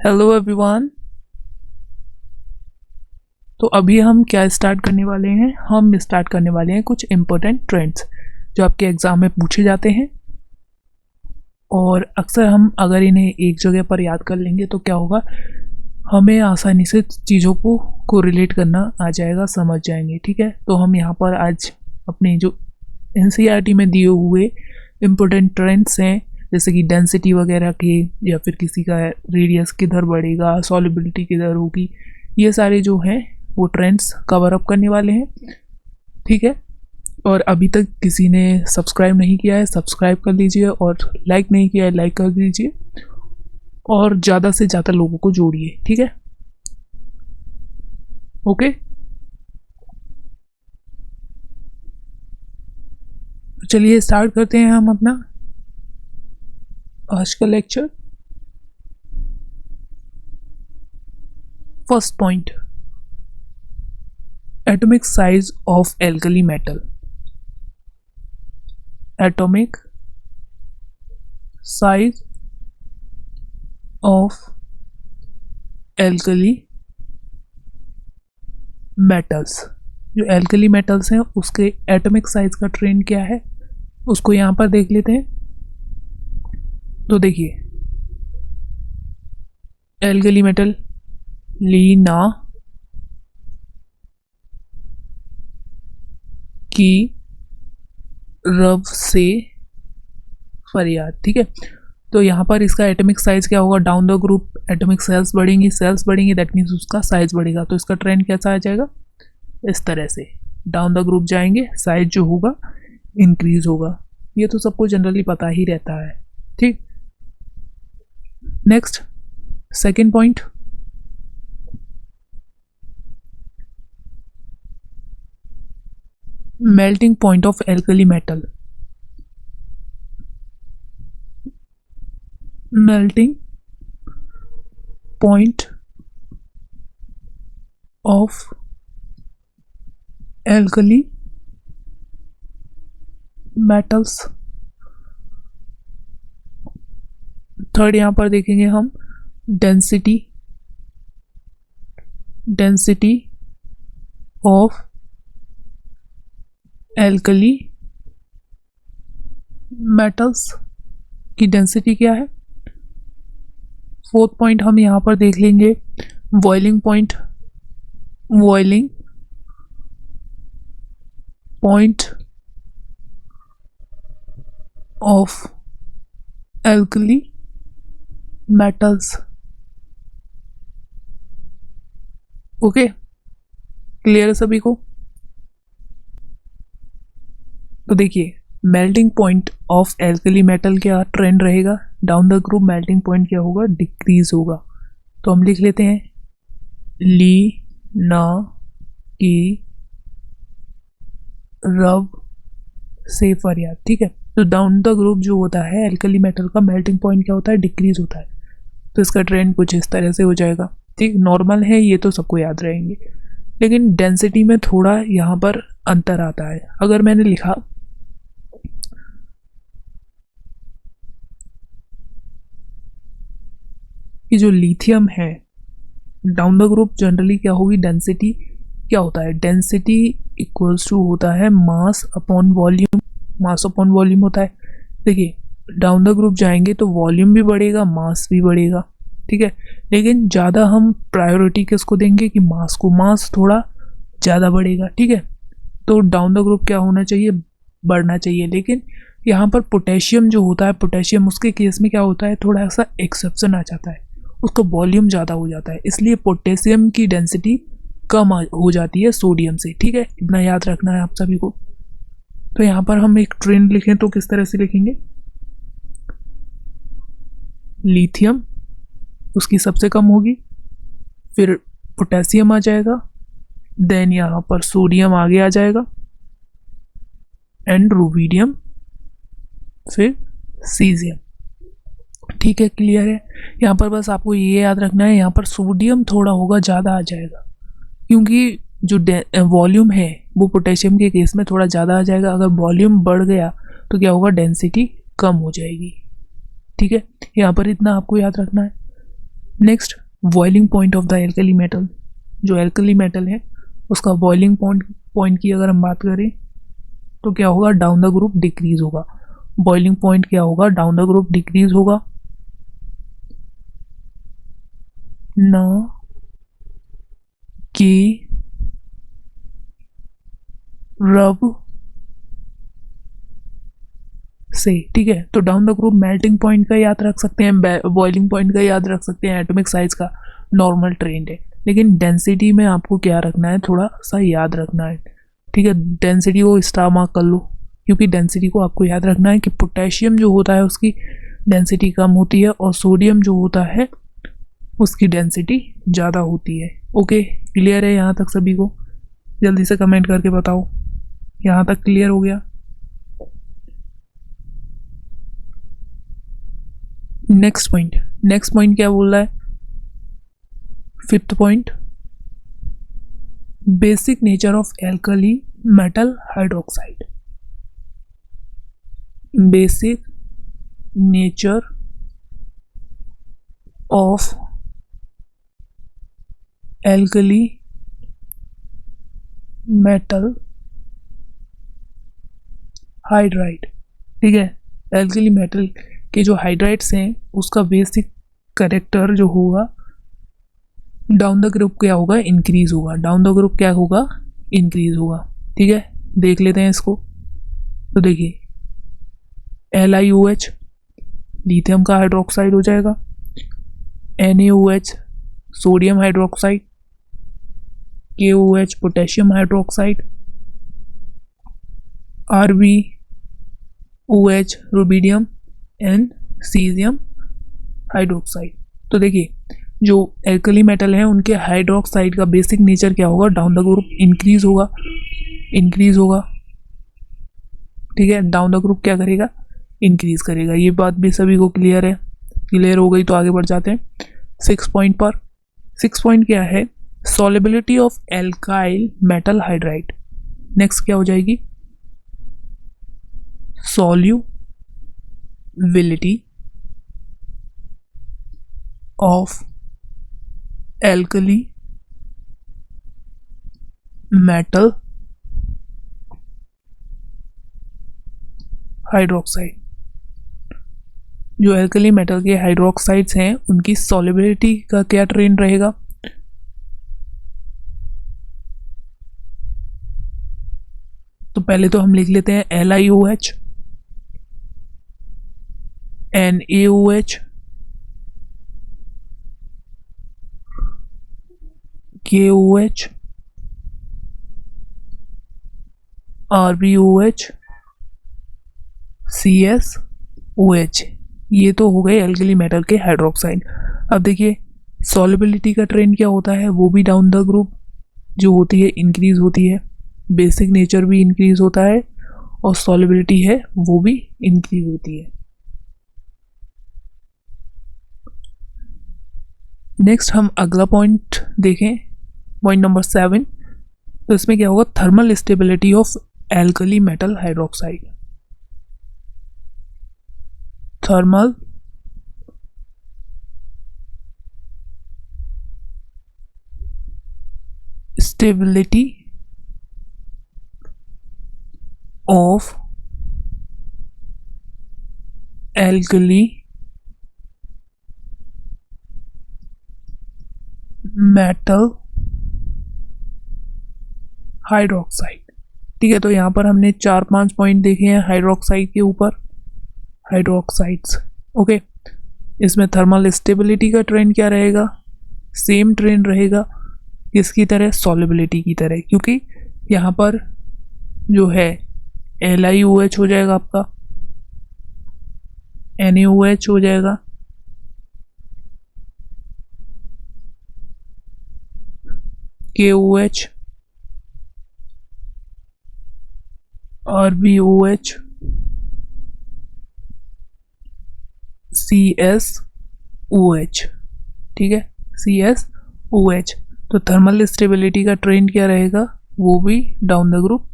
Hello everyone. तो अभी हम क्या स्टार्ट करने वाले हैं? हम स्टार्ट करने वाले हैं कुछ इम्पोर्टेंट ट्रेंड्स जो आपके एग्ज़ाम में पूछे जाते हैं। और अक्सर हम अगर इन्हें एक जगह पर याद कर लेंगे तो क्या होगा, हमें आसानी से चीज़ों को रिलेट करना आ जाएगा, समझ जाएंगे। ठीक है, तो हम यहाँ पर आज अपने जो एनसीईआरटी में दिए हुए इम्पोर्टेंट ट्रेंड्स हैं, जैसे कि डेंसिटी वगैरह के, या फिर किसी का रेडियस किधर बढ़ेगा, सॉल्युबिलिटी किधर होगी, ये सारे जो हैं वो ट्रेंड्स कवर अप करने वाले हैं। ठीक है, और अभी तक किसी ने सब्सक्राइब नहीं किया है सब्सक्राइब कर लीजिए, और लाइक नहीं किया है लाइक कर दीजिए, और ज़्यादा से ज़्यादा लोगों को जोड़िए। ठीक है, ओके। चलिए स्टार्ट करते हैं हम अपना आज का lecture. First point, atomic size of alkali metal. Atomic size of alkali metals. जो एल्कली मेटल्स हैं उसके एटॉमिक साइज का ट्रेंड क्या है उसको यहाँ पर देख लेते हैं। तो देखिए, एल्कली मेटल लीना की रब से फरियाद। ठीक है, तो यहाँ पर इसका एटॉमिक साइज क्या होगा, down the group atomic shells बढ़ेंगी दैट मीन्स उसका साइज बढ़ेगा। तो इसका ट्रेंड कैसा आ जाएगा, इस तरह से डाउन द ग्रुप जाएंगे, साइज जो होगा इंक्रीज होगा। ये तो सबको जनरली पता ही रहता है। ठीक, next second point, melting point of alkali metal. Melting point of alkali metals. Third यहां पर देखेंगे हम डेंसिटी ऑफ एल्कली मेटल्स की डेंसिटी क्या है। फोर्थ पॉइंट हम यहाँ पर देख लेंगे boiling point of alkali metals. Okay, clear है सभी को? तो देखिए, melting point of alkali metal क्या ट्रेंड रहेगा, down the group melting point क्या होगा, डिक्रीज होगा। तो हम लिख लेते हैं ली ना की रब से फरियाद। ठीक है, तो डाउन द ग्रुप जो होता है एल्कली मेटल का मेल्टिंग पॉइंट क्या होता है, डिक्रीज होता है। तो इसका ट्रेंड कुछ इस तरह से हो जाएगा। ठीक, नॉर्मल है ये तो सबको याद रहेंगे, लेकिन डेंसिटी में थोड़ा यहाँ पर अंतर आता है। अगर मैंने लिखा कि जो लिथियम है डाउन द ग्रुप जनरली क्या होगी, डेंसिटी क्या होता है, डेंसिटी इक्वल्स टू होता है मास अपॉन वॉल्यूम होता है। देखिए, डाउन द ग्रुप जाएंगे तो वॉल्यूम भी बढ़ेगा, मास भी बढ़ेगा। ठीक है, लेकिन ज़्यादा हम प्रायोरिटी किसको देंगे कि मास को, मास थोड़ा ज़्यादा बढ़ेगा। ठीक है, तो डाउन द ग्रुप क्या होना चाहिए, बढ़ना चाहिए। लेकिन यहाँ पर पोटेशियम जो होता है, पोटेशियम उसके केस में क्या होता है, थोड़ा सा एक्सेप्शन आ जाता है, उसका वॉल्यूम ज़्यादा हो जाता है, इसलिए पोटेशियम की डेंसिटी कम हो जाती है सोडियम से। ठीक है, इतना याद रखना है आप सभी को। तो यहाँ पर हम एक ट्रेंड लिखें तो किस तरह से लिखेंगे, लिथियम उसकी सबसे कम होगी, फिर पोटेशियम आ जाएगा, देन यहाँ पर सोडियम आगे आ जाएगा, एंड रुबिडियम, फिर सीजियम। ठीक है, क्लियर है? यहाँ पर बस आपको ये याद रखना है, यहाँ पर सोडियम थोड़ा होगा, ज़्यादा आ जाएगा, क्योंकि जो वॉल्यूम है वो पोटेशियम के केस में थोड़ा ज़्यादा आ जाएगा। अगर वॉल्यूम बढ़ गया तो क्या होगा, डेंसिटी कम हो जाएगी। ठीक है, यहाँ पर इतना आपको याद रखना है। Next, boiling point of the alkali metal. जो एल्कली मेटल है उसका बॉइलिंग पॉइंट की अगर हम बात करें तो क्या होगा, डाउन द ग्रुप डिक्रीज होगा। बॉइलिंग पॉइंट क्या होगा, डाउन द ग्रुप डिक्रीज होगा, न कि रब से। ठीक है, तो down the group melting point का याद रख सकते हैं, बॉइलिंग पॉइंट का याद रख सकते हैं, एटॉमिक साइज का नॉर्मल ट्रेंड है। लेकिन डेंसिटी में आपको क्या रखना है, थोड़ा सा याद रखना है। ठीक है, डेंसिटी को स्टार मार्क कर लो, क्योंकि डेंसिटी को आपको याद रखना है कि पोटेशियम जो होता है उसकी डेंसिटी कम होती है और सोडियम जो होता है उसकी डेंसिटी ज़्यादा होती है। ओके, क्लियर है यहाँ तक सभी को? जल्दी से कमेंट करके बताओ, यहाँ तक क्लियर हो गया? नेक्स्ट पॉइंट क्या बोल रहा है? Fifth point, basic nature of alkali metal hydroxide. Basic nature of alkali metal hydride. ठीक है, एल्कली मेटल के जो हाइड्राइड्स हैं उसका बेसिक कैरेक्टर जो होगा, डाउन द ग्रुप क्या होगा, इंक्रीज होगा। डाउन द ग्रुप क्या होगा, इंक्रीज होगा। ठीक है, देख लेते हैं इसको। तो देखिए, LiOH लिथियम का हाइड्रोक्साइड हो जाएगा, NaOH sodium hydroxide, KOH potassium hydroxide, RbOH rubidium and caesium hydroxide. तो देखिए, जो एल्कली मेटल है उनके हाइड्रोक्साइड का बेसिक नेचर क्या होगा, डाउन द ग्रुप इंक्रीज होगा। ठीक है, डाउन द ग्रुप क्या करेगा, इंक्रीज करेगा। ये बात भी सभी को क्लियर है? क्लियर हो गई तो आगे बढ़ जाते हैं 6 पॉइंट पर। 6 पॉइंट क्या है, solubility of alkyl metal hydride. Next क्या हो जाएगी, solubility of alkali metal hydroxide. जो एल्कली मेटल के हाइड्रोक्साइड्स हैं उनकी सॉल्युबिलिटी का क्या ट्रेंड रहेगा, तो पहले तो हम लिख लेते हैं LiOH, NaOH, KOH, RbOH, CsOH। ये तो हो गए एल्कली मेटल के हाइड्रोक्साइड। अब देखिए, सॉल्युबिलिटी का ट्रेंड क्या होता है, वो भी डाउन द ग्रुप जो होती है इंक्रीज होती है। बेसिक नेचर भी इंक्रीज होता है और सॉल्युबिलिटी है वो भी इंक्रीज होती है। नेक्स्ट हम अगला पॉइंट देखें, पॉइंट नंबर 7। तो इसमें क्या होगा, thermal stability of alkali metal hydroxide. Thermal stability of alkali metal hydroxide. ठीक है, तो यहाँ पर हमने 4-5 पॉइंट देखे हैं हाइड्रोक्साइड के ऊपर, हाइड्रोक्साइड्स। ओके, इसमें थर्मल स्टेबिलिटी का ट्रेंड क्या रहेगा, सेम ट्रेंड रहेगा किसकी तरह, सॉल्युबिलिटी की तरह, क्योंकि यहाँ पर जो है LiOH हो जाएगा आपका, NaOH हो जाएगा, KOH, RbOH, CsOH। ठीक है, CsOH। तो थर्मल स्टेबिलिटी का ट्रेंड क्या रहेगा, वो भी डाउन द ग्रुप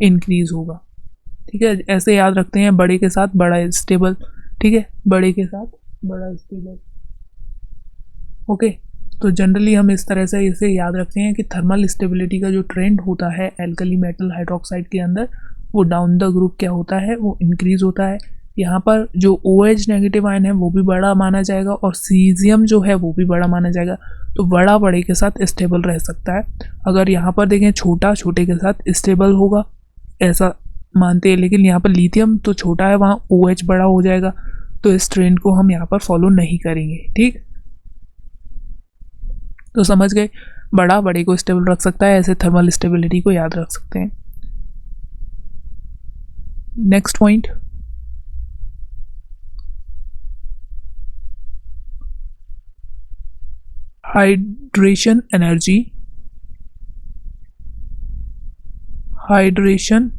इंक्रीज होगा। ठीक है, ऐसे याद रखते हैं, बड़े के साथ बड़ा स्टेबल। ठीक है, बड़े के साथ बड़ा स्टेबल। ओके, तो जनरली हम इस तरह से इसे याद रखते हैं कि थर्मल स्टेबिलिटी का जो ट्रेंड होता है एल्कली मेटल हाइड्रोक्साइड के अंदर, वो डाउन द ग्रुप क्या होता है, वो इंक्रीज होता है। यहाँ पर जो OH नेगेटिव आयन है वो भी बड़ा माना जाएगा और सीजियम जो है वो भी बड़ा माना जाएगा। तो बड़ा बड़े के साथ स्टेबल रह सकता है। अगर यहाँ पर देखें छोटा छोटे के साथ स्टेबल होगा ऐसा मानते हैं, लेकिन यहाँ पर लिथियम तो छोटा है, वहाँ OH बड़ा हो जाएगा, तो इस ट्रेंड को हम यहाँ पर फॉलो नहीं करेंगे। ठीक, तो समझ गए, बड़ा बड़े को स्टेबल रख सकता है, ऐसे थर्मल स्टेबिलिटी को याद रख सकते हैं। Next point, hydration energy. Hydration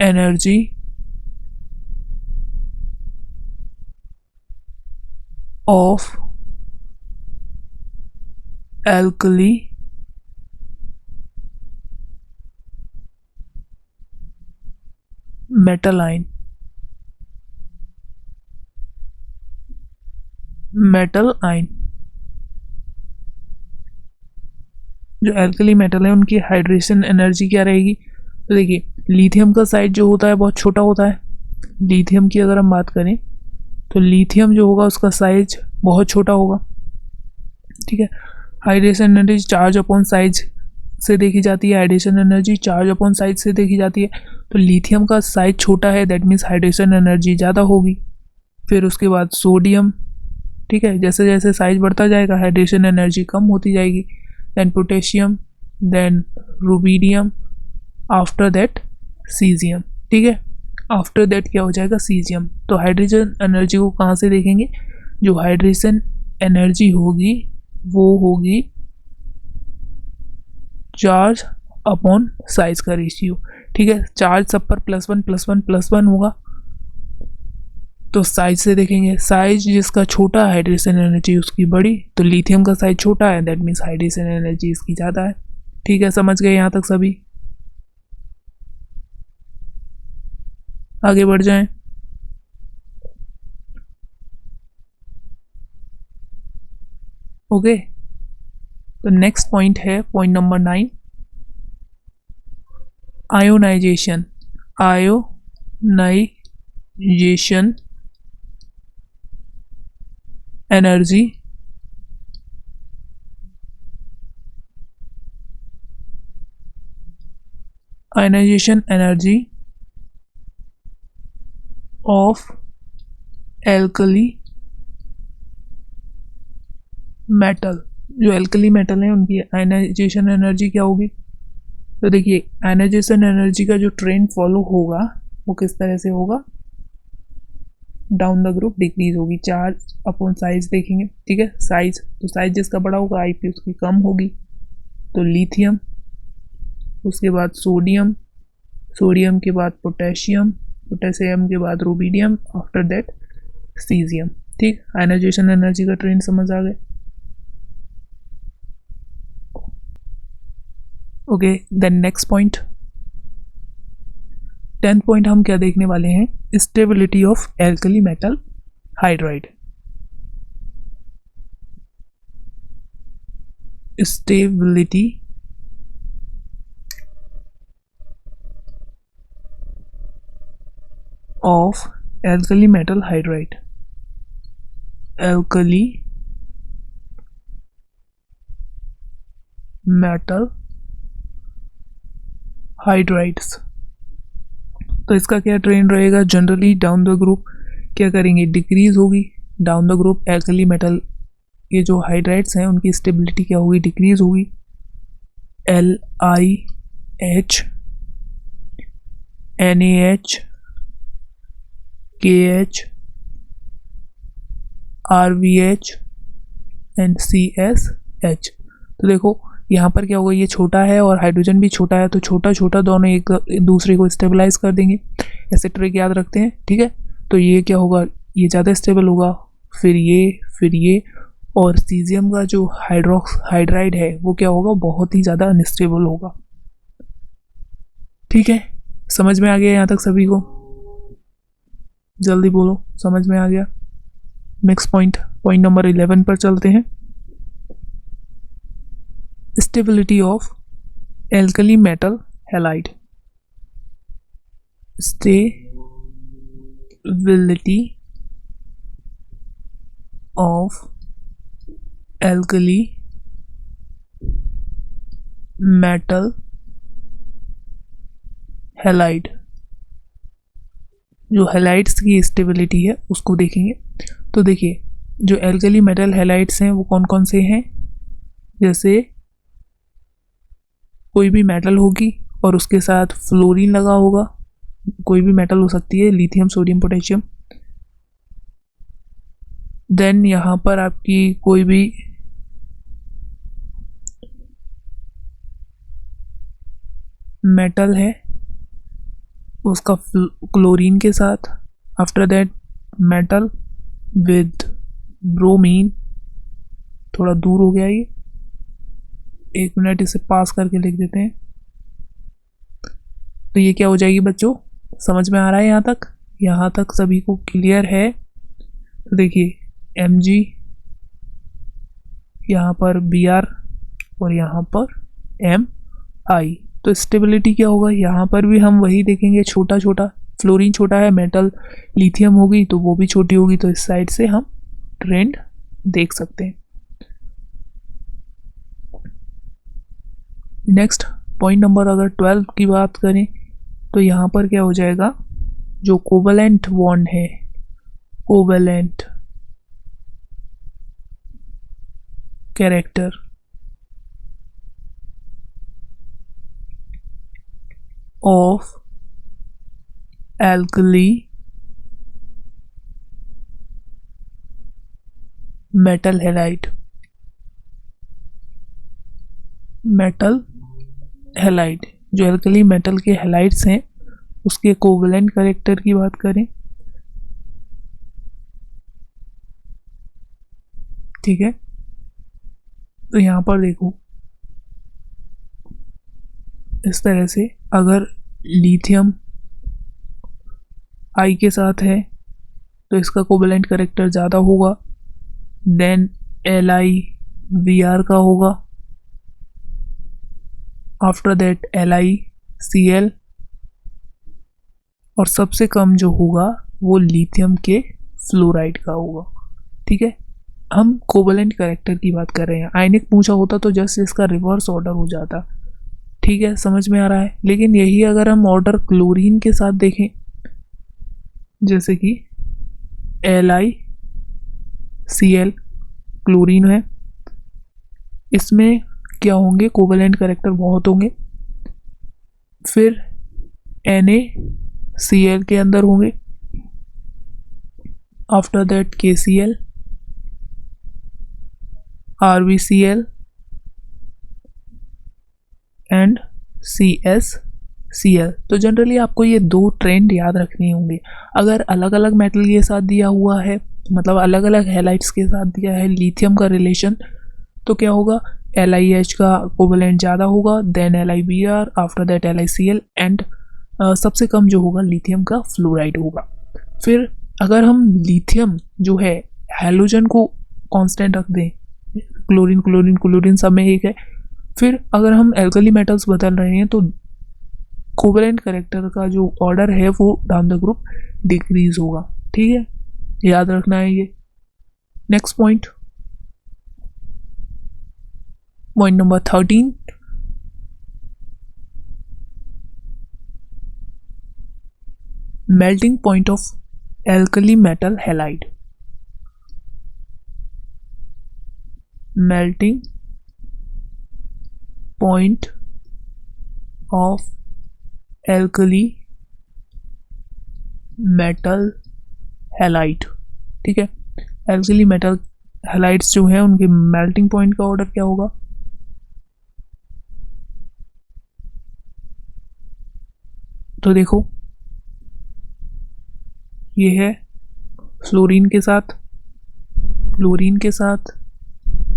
energy of alkali metal ion जो एल्कली मेटल है उनकी हाइड्रेशन एनर्जी क्या रहेगी। तो देखिए लिथियम का साइज जो होता है बहुत छोटा होता है। लिथियम की अगर हम बात करें तो लिथियम जो होगा उसका साइज बहुत छोटा होगा। ठीक है, hydration energy charge upon size से देखी जाती है, hydration energy charge upon size से देखी जाती है। तो लिथियम का साइज छोटा है, दैट मीन्स हाइड्रेशन एनर्जी ज़्यादा होगी। फिर उसके बाद सोडियम, ठीक है, जैसे जैसे साइज बढ़ता जाएगा हाइड्रेशन एनर्जी कम होती जाएगी। Then potassium, then rubidium, after that caesium. ठीक है, आफ्टर दैट क्या हो जाएगा, सीजियम। तो हाइड्रोजन एनर्जी को कहाँ से देखेंगे, जो हाइड्रेशन एनर्जी होगी वो होगी चार्ज अपॉन साइज का रेशियो। ठीक है, चार्ज सब पर +1 होगा, तो साइज से देखेंगे, साइज जिसका छोटा हाइड्रेशन एनर्जी उसकी बड़ी, तो लिथियम का साइज छोटा है, दैट मीन्स हाइड्रेशन एनर्जी इसकी ज़्यादा है। ठीक है, समझ गए यहाँ तक सभी, आगे बढ़ जाएं। ओके, तो नेक्स्ट पॉइंट है point number 9, ionization. Ionization energy of alkali metal. जो एल्कली मेटल है उनकी आयनाइजेशन एनर्जी क्या होगी। तो देखिए आयनाइजेशन एनर्जी का जो ट्रेंड फॉलो होगा वो किस तरह से होगा, डाउन द ग्रुप डिक्रीज होगी, चार्ज अपॉन साइज देखेंगे। ठीक है, साइज, तो साइज जिसका बड़ा होगा IP उसकी कम होगी। तो लिथियम, उसके बाद सोडियम, सोडियम के बाद पोटेशियम, पोटेशियम के बाद रुबीडियम, आफ्टर दैट सीजियम। ठीक, आयनाइजेशन एनर्जी का ट्रेंड समझ आ गए। Okay, then next point, 10th point हम क्या देखने वाले हैं, stability of alkali metal hydride. Stability of alkali metal hydride। alkali metal hydrides। तो इसका क्या ट्रेंड रहेगा, जनरली डाउन द ग्रुप क्या करेंगे, डिक्रीज होगी। Down the group alkali metal ये जो हाइड्राइड्स हैं उनकी स्टेबिलिटी क्या होगी, डिक्रीज होगी। LiH NaH KH RVH and CSH। तो देखो यहाँ पर क्या होगा, ये छोटा है और हाइड्रोजन भी छोटा है, तो छोटा छोटा दोनों एक दूसरे को स्टेबलाइज कर देंगे। ऐसे ट्रिक याद रखते हैं। ठीक है, तो ये क्या होगा, ये ज़्यादा स्टेबल होगा, फिर ये, और सीजियम का जो हाइड्राइड है वो क्या होगा, बहुत ही ज़्यादा अनस्टेबल होगा। ठीक है, समझ में आ गया यहाँ तक सभी को। जल्दी बोलो, समझ में आ गया? नेक्स्ट पॉइंट नंबर 11 पर चलते हैं। Stability of alkali metal halide. Stability of alkali metal halide. जो हैलाइड्स की स्टेबिलिटी है उसको देखेंगे। तो देखिए, जो एल्कली मेटल हैलाइड्स हैं वो कौन कौन से हैं? जैसे कोई भी मेटल होगी और उसके साथ फ्लोरीन लगा होगा, कोई भी मेटल हो सकती है, लिथियम, सोडियम, पोटेशियम। देन यहाँ पर आपकी कोई भी मेटल है उसका क्लोरीन के साथ। After that metal with bromine, थोड़ा दूर हो गया ये, 1 मिनट इसे पास करके लिख देते हैं। तो ये क्या हो जाएगी बच्चों, समझ में आ रहा है यहाँ तक? यहाँ तक सभी को क्लियर है? तो देखिए Mg, यहाँ पर Br और यहाँ पर Mi। तो स्टेबिलिटी क्या होगा, यहाँ पर भी हम वही देखेंगे, छोटा छोटा। फ्लोरीन छोटा है, मेटल लिथियम होगी तो वो भी छोटी होगी। तो इस साइड से हम ट्रेंड देख सकते हैं। नेक्स्ट पॉइंट नंबर अगर 12 की बात करें तो यहाँ पर क्या हो जाएगा, जो कोवेलेंट बॉन्ड है, covalent character of alkali metal halide. Metal halide, जो एल्कली मेटल के हैलाइड्स हैं उसके कोवेलेंट कैरेक्टर की बात करें, ठीक है। तो यहाँ पर देखो, इस तरह से अगर लिथियम आई के साथ है तो इसका कोवेलेंट कैरेक्टर ज़्यादा होगा। देन LiBr का होगा। आफ्टर दैट LiCl, और सबसे कम जो होगा वो लिथियम के फ्लोराइड का होगा, ठीक है। हम कोवेलेंट कैरेक्टर की बात कर रहे हैं। आयनिक पूछा होता तो जस्ट इसका रिवर्स ऑर्डर हो जाता, ठीक है, समझ में आ रहा है। लेकिन यही अगर हम ऑर्डर क्लोरीन के साथ देखें, जैसे कि LiCl क्लोरीन है, इसमें क्या होंगे, कोवेलेंट कैरेक्टर बहुत होंगे। फिर NaCl के अंदर होंगे। After that KCl, RbCl and CsCl। तो जनरली आपको ये दो ट्रेंड याद रखने होंगे। अगर अलग अलग मेटल के साथ दिया हुआ है, मतलब अलग अलग हैलाइड्स के साथ दिया है लिथियम का रिलेशन, तो क्या होगा, LiH का कोवेलेंट ज़्यादा होगा, then LiBr, after that LiCl and सबसे कम जो होगा लिथियम का फ्लोराइड होगा। फिर अगर हम लिथियम जो है हैलोजन को कांस्टेंट रख दें, क्लोरीन क्लोरीन क्लोरीन सब में एक है, फिर अगर हम एल्कली मेटल्स बदल रहे हैं तो कोवेलेंट कैरेक्टर का जो ऑर्डर है वो डाउन द ग्रुप डिक्रीज होगा, ठीक है, याद रखना है ये। Next point number 13, melting point of alkali metal halide. Melting point of alkali metal halide, ठीक है। एल्कली मेटल हैलाइड्स जो हैं उनके मेल्टिंग पॉइंट का ऑर्डर क्या होगा, तो देखो ये है फ्लोरीन के साथ, क्लोरीन के साथ,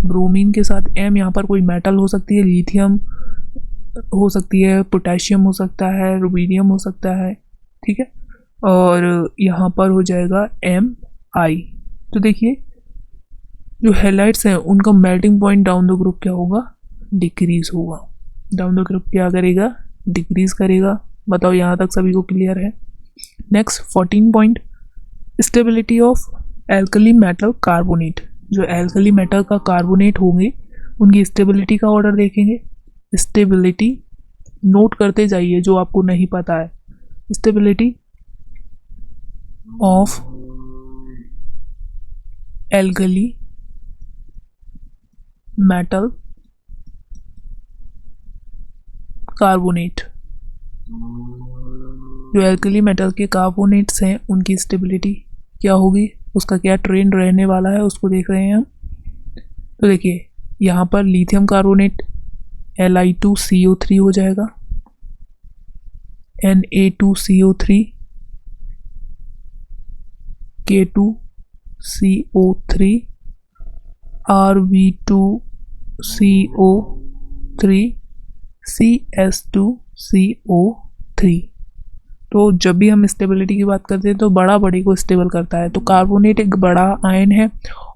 ब्रोमीन के साथ, M यहाँ पर कोई मेटल हो सकती है, लिथियम हो सकती है, पोटेशियम हो सकता है, रुबीडियम हो सकता है, ठीक है। और यहाँ पर हो जाएगा Mi। तो देखिए जो हैलाइट्स हैं उनका melting point down the group क्या होगा, डिक्रीज होगा। डाउन द ग्रुप क्या करेगा, डिक्रीज करेगा। बताओ यहाँ तक सभी को क्लियर है। Next 14 point, stability of alkali metal carbonate. जो एल्कली मेटल का कार्बोनेट होंगे उनकी स्टेबिलिटी का ऑर्डर देखेंगे। स्टेबिलिटी नोट करते जाइए जो आपको नहीं पता है। Stability of alkali metal carbonate. जो एल्कली मेटल के कार्बोनेट्स हैं उनकी स्टेबिलिटी क्या होगी, उसका क्या ट्रेंड रहने वाला है उसको देख रहे हैं हम। तो देखिए यहाँ पर लिथियम कार्बोनेट Li2CO3 हो जाएगा, Na2CO3, K2CO3, Rv2CO3, CS2CO3। तो जब भी हम स्टेबिलिटी की बात करते हैं तो बड़ा बड़ी को स्टेबल करता है। तो कार्बोनेट एक बड़ा आयन है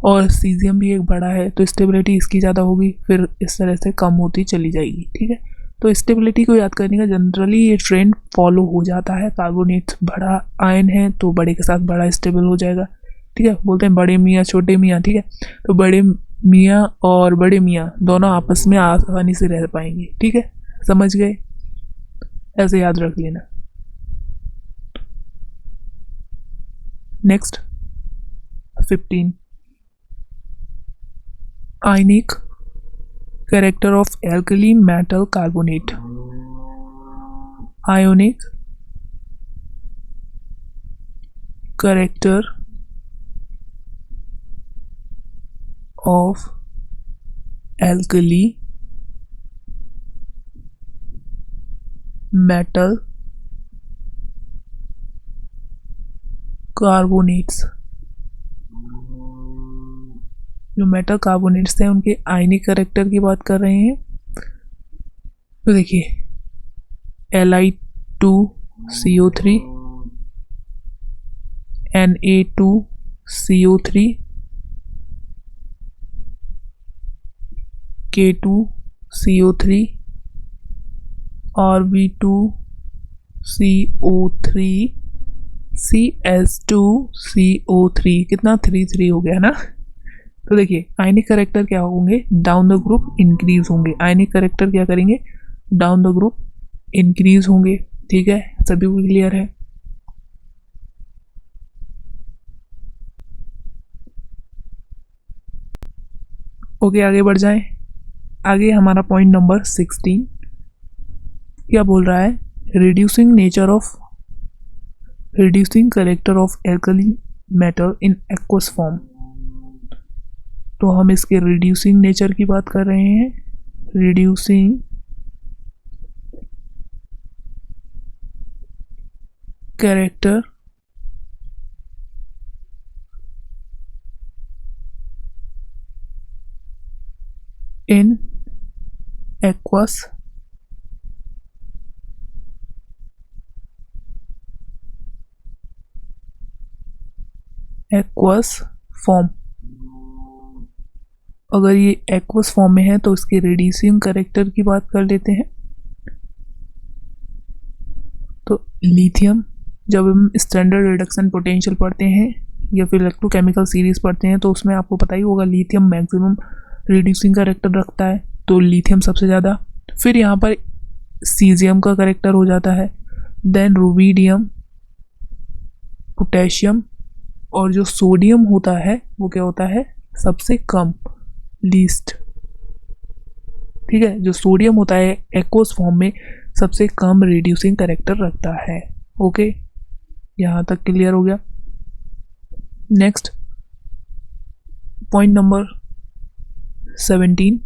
और सीजियम भी एक बड़ा है, तो स्टेबिलिटी इसकी ज़्यादा होगी, फिर इस तरह से कम होती चली जाएगी। ठीक है, तो स्टेबिलिटी को याद करने का जनरली ये ट्रेंड फॉलो हो जाता है। कार्बोनेट बड़ा आयन है तो बड़े के साथ बड़ा स्टेबल हो जाएगा। ठीक है, बोलते हैं बड़े मियाँ छोटे मियाँ। ठीक है, तो बड़े मियाँ और बड़े मियाँ दोनों आपस में आसानी से रह पाएंगे। ठीक है, समझ गए, ऐसे याद रख लेना। Next 15, ionic character of alkali metal carbonate. Ionic character of alkali metal carbonates. जो मेटल कार्बोनेट्स हैं उनके आयनिक कैरेक्टर की बात कर रहे हैं। तो देखिए Li2CO3, Na2CO3, K2CO3, Rv2CO3, CS2CO3। कितना 3 हो गया ना। तो देखिए आयनिक करेक्टर क्या होंगे, डाउन द ग्रुप इंक्रीज होंगे। आयनिक करेक्टर क्या करेंगे, डाउन द ग्रुप इंक्रीज होंगे। ठीक है, सभी को क्लियर है। ओके, आगे बढ़ जाएं। आगे हमारा पॉइंट नंबर 16 क्या बोल रहा है, reducing character of alkali metal in aqueous form. तो हम इसके रिड्यूसिंग नेचर की बात कर रहे हैं। Reducing character in aqueous form. अगर ये एक्वस फॉर्म में है तो इसके रिड्यूसिंग कैरेक्टर की बात कर लेते हैं। तो लिथियम, जब हम स्टैंडर्ड रिडक्शन पोटेंशियल पढ़ते हैं या फिर इलेक्ट्रोकेमिकल सीरीज पढ़ते हैं तो उसमें आपको पता ही होगा लिथियम मैक्सिमम रिड्यूसिंग कैरेक्टर रखता है, तो लिथियम सबसे ज़्यादा। फिर यहाँ पर सीजियम का कैरेक्टर हो जाता है, देन रुबिडियम, पोटेशियम, और जो सोडियम होता है वो क्या होता है, सबसे कम, लीस्ट। ठीक है, जो सोडियम होता है एक्वस फॉर्म में सबसे कम रिड्यूसिंग कैरेक्टर रखता है। ओके, यहाँ तक क्लियर हो गया। Next point number 17,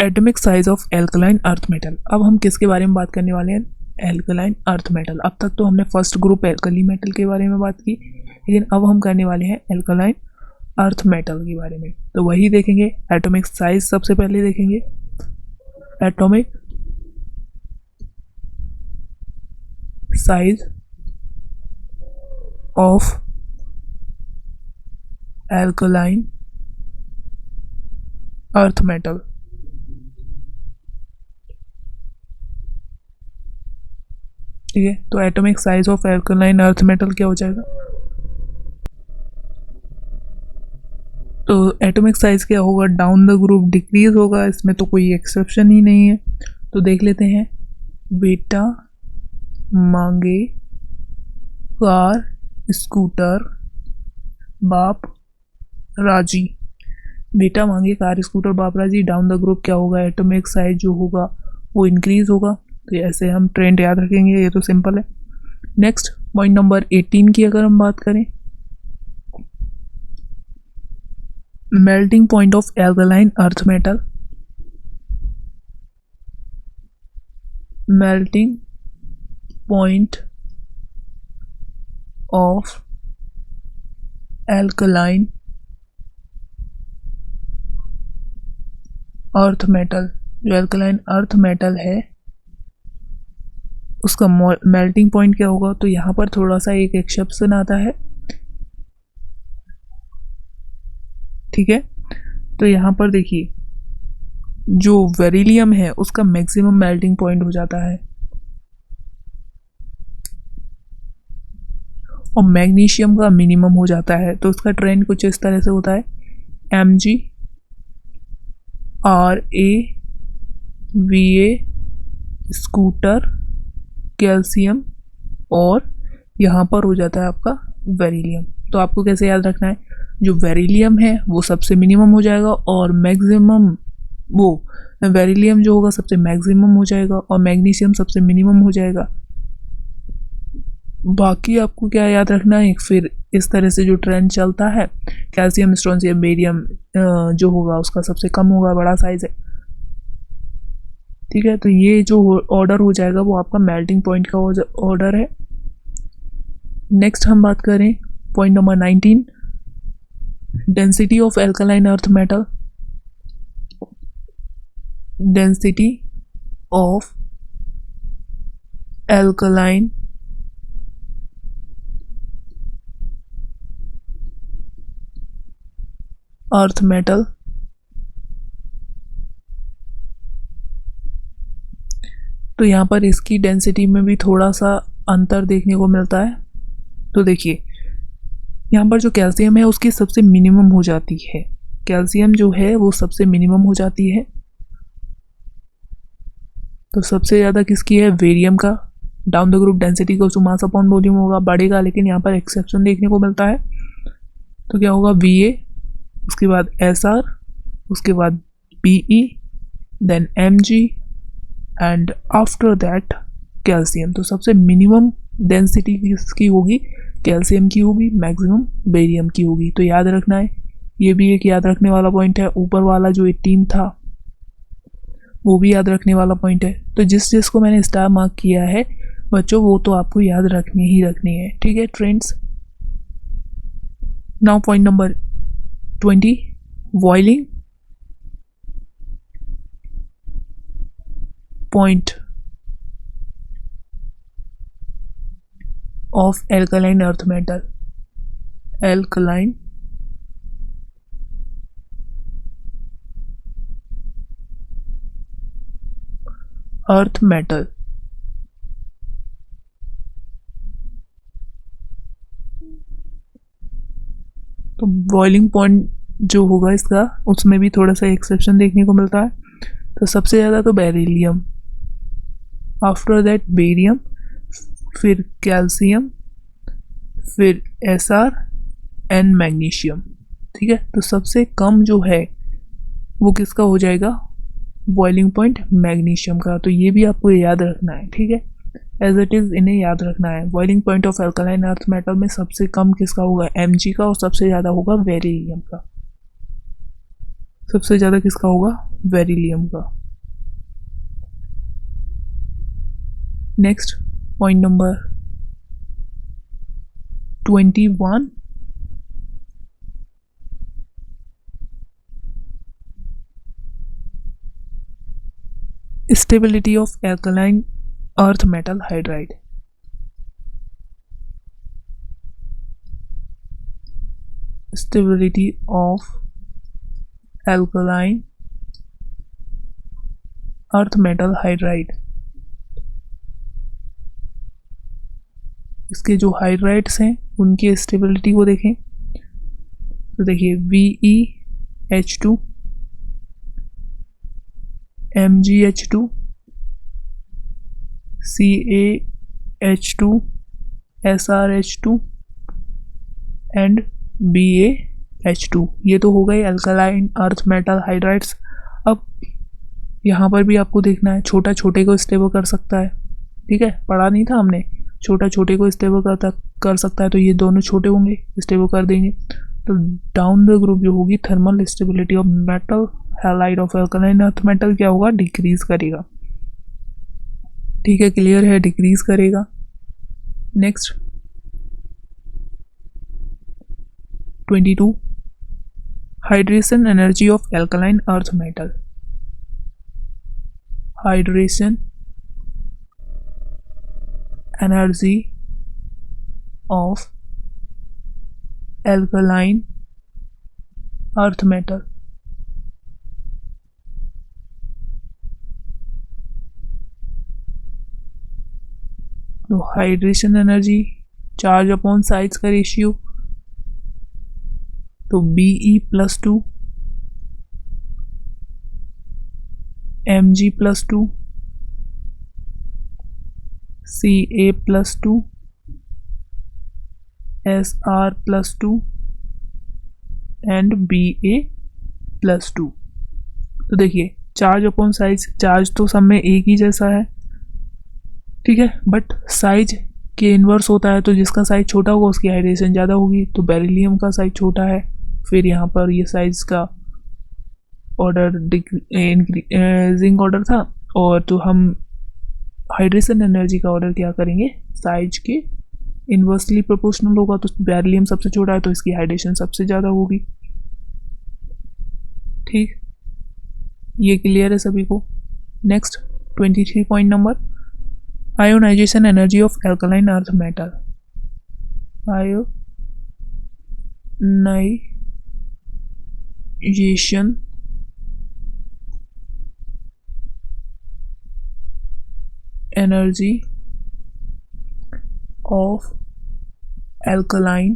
atomic size of alkaline earth metal. अब हम किसके बारे में बात करने वाले हैं, एल्कलाइन अर्थ मेटल। अब तक तो हमने फर्स्ट ग्रुप एल्कली मेटल के बारे में बात की, लेकिन अब हम करने वाले हैं एल्कलाइन अर्थ मेटल के बारे में। तो वही देखेंगे, एटॉमिक साइज सबसे पहले देखेंगे। Atomic size of alkaline earth metal. ठीक है, तो atomic size of alkaline earth metal क्या हो जाएगा? तो एटॉमिक साइज क्या होगा? डाउन द ग्रुप डिक्रीज होगा, इसमें तो कोई एक्सेप्शन ही नहीं है। तो देख लेते हैं, बेटा मांगे कार स्कूटर बाप राजी। बेटा मांगे कार स्कूटर बाप राजी, डाउन द ग्रुप क्या होगा? एटॉमिक साइज जो होगा वो इंक्रीज होगा। तो ऐसे हम ट्रेंड याद रखेंगे, ये तो सिंपल है। नेक्स्ट पॉइंट नंबर 18 की अगर हम बात करें, melting point of alkaline earth metal. Melting point of alkaline earth metal, जो एल्कलाइन अर्थ मेटल है उसका मेल्टिंग पॉइंट क्या होगा? तो यहाँ पर थोड़ा सा एक एक्सेप्शन आता है, ठीक है। तो यहाँ पर देखिए, जो बेरिलियम है उसका मैक्सिमम मेल्टिंग पॉइंट हो जाता है और मैग्नीशियम का मिनिमम हो जाता है। तो उसका ट्रेंड कुछ इस तरह से होता है, Mg RaVa स्कूटर कैल्शियम, और यहाँ पर हो जाता है आपका बेरिलियम। तो आपको कैसे याद रखना है? जो बेरिलियम है वो सबसे मिनिमम हो जाएगा और मैक्सिमम, वो बेरिलियम जो होगा सबसे मैक्सिमम हो जाएगा और मैग्नीशियम सबसे मिनिमम हो जाएगा। बाकी आपको क्या याद रखना है? फिर इस तरह से जो ट्रेंड चलता है, कैल्शियम स्ट्रोंशियम बेरियम जो होगा उसका सबसे कम होगा, बड़ा साइज है, ठीक है। तो ये जो ऑर्डर हो जाएगा वो आपका मेल्टिंग पॉइंट का ऑर्डर है। नेक्स्ट हम बात करें point number 19, density of alkaline earth metal. Density of alkaline earth metal. तो यहाँ पर इसकी डेंसिटी में भी थोड़ा सा अंतर देखने को मिलता है। तो देखिए, यहाँ पर जो कैल्शियम है उसकी सबसे मिनिमम हो जाती है, कैल्शियम जो है वो सबसे मिनिमम हो जाती है। तो सबसे ज़्यादा किसकी है? वेरियम का। डाउन द ग्रुप डेंसिटी को मास अपॉन वॉल्यूम होगा, बढ़ेगा, लेकिन यहाँ पर एक्सेप्शन देखने को मिलता है। तो क्या होगा? Va, उसके बाद Sr, उसके बाद Be, then Mg and after that calcium. तो सबसे मिनिमम डेंसिटी किसकी होगी? कैल्शियम की होगी, मैक्सिमम बेरियम की होगी। तो याद रखना है, ये भी एक याद रखने वाला पॉइंट है। ऊपर वाला जो 18 था वो भी याद रखने वाला पॉइंट है। तो जिस को मैंने स्टार मार्क किया है बच्चों, वो तो आपको याद रखनी ही रखनी है, ठीक है friends. Now point number 20, boiling point of alkaline earth metal. Alkaline earth metal. तो बॉइलिंग पॉइंट जो होगा इसका, उसमें भी थोड़ा सा एक्सेप्शन देखने को मिलता है। तो सबसे ज़्यादा तो बेरिलियम, आफ्टर दैट बेरियम, फिर कैल्शियम, फिर Sr एंड मैग्नीशियम, ठीक है। तो सबसे कम जो है वो किसका हो जाएगा? बॉइलिंग पॉइंट मैग्नीशियम का। तो ये भी आपको याद रखना है, ठीक है, एज इट इज़ इन्हें याद रखना है। Boiling point of alkaline earth metal में सबसे कम किसका होगा? Mg का, और सबसे ज़्यादा होगा बेरिलियम का। सबसे ज़्यादा किसका होगा? बेरिलियम का। Next point number 21, stability of alkaline earth metal hydride. stability of alkaline earth metal hydride। इसके जो हाइड्राइड्स हैं उनकी स्टेबिलिटी को देखें तो देखिए VeH2, MgH2, CaH2, SrH2 and BaH2। ये तो हो गए अल्कलाइन अर्थ मेटल हाइड्राइड्स। अब यहाँ पर भी आपको देखना है छोटा छोटे को स्टेबल कर सकता है, ठीक है, पढ़ा नहीं था हमने, छोटा छोटे को स्टेबल कर सकता है, तो ये दोनों छोटे होंगे, स्टेबल कर देंगे। तो डाउन द ग्रुप जो होगी thermal stability of metal halide of alkaline earth metal क्या होगा, डिक्रीज करेगा। ठीक है, क्लियर है, डिक्रीज करेगा। Next 22 hydration energy of alkaline earth metal. Hydration energy of alkaline earth metal। तो hydration energy charge upon size का रेशियो, तो Be+2 Mg+2 Ca+2 Sr+2 and Ba+2। तो देखिए चार्ज अपॉन साइज, चार्ज तो सब में एक ही जैसा है, ठीक है, बट साइज के इन्वर्स होता है, तो जिसका साइज छोटा होगा उसकी हाइड्रेशन ज़्यादा होगी। तो बेरिलियम का साइज छोटा है, फिर यहाँ पर ये साइज का ऑर्डर इंक्रीजिंग ऑर्डर था, और तो हम हाइड्रेशन एनर्जी का ऑर्डर क्या करेंगे, साइज के इन्वर्सली प्रोपोर्शनल होगा। तो बेरिलियम सबसे छोटा है तो इसकी हाइड्रेशन सबसे ज़्यादा होगी। ठीक, ये क्लियर है सभी को। Next 23 point number, ionization energy of alkaline earth metal. Ionization energy of alkaline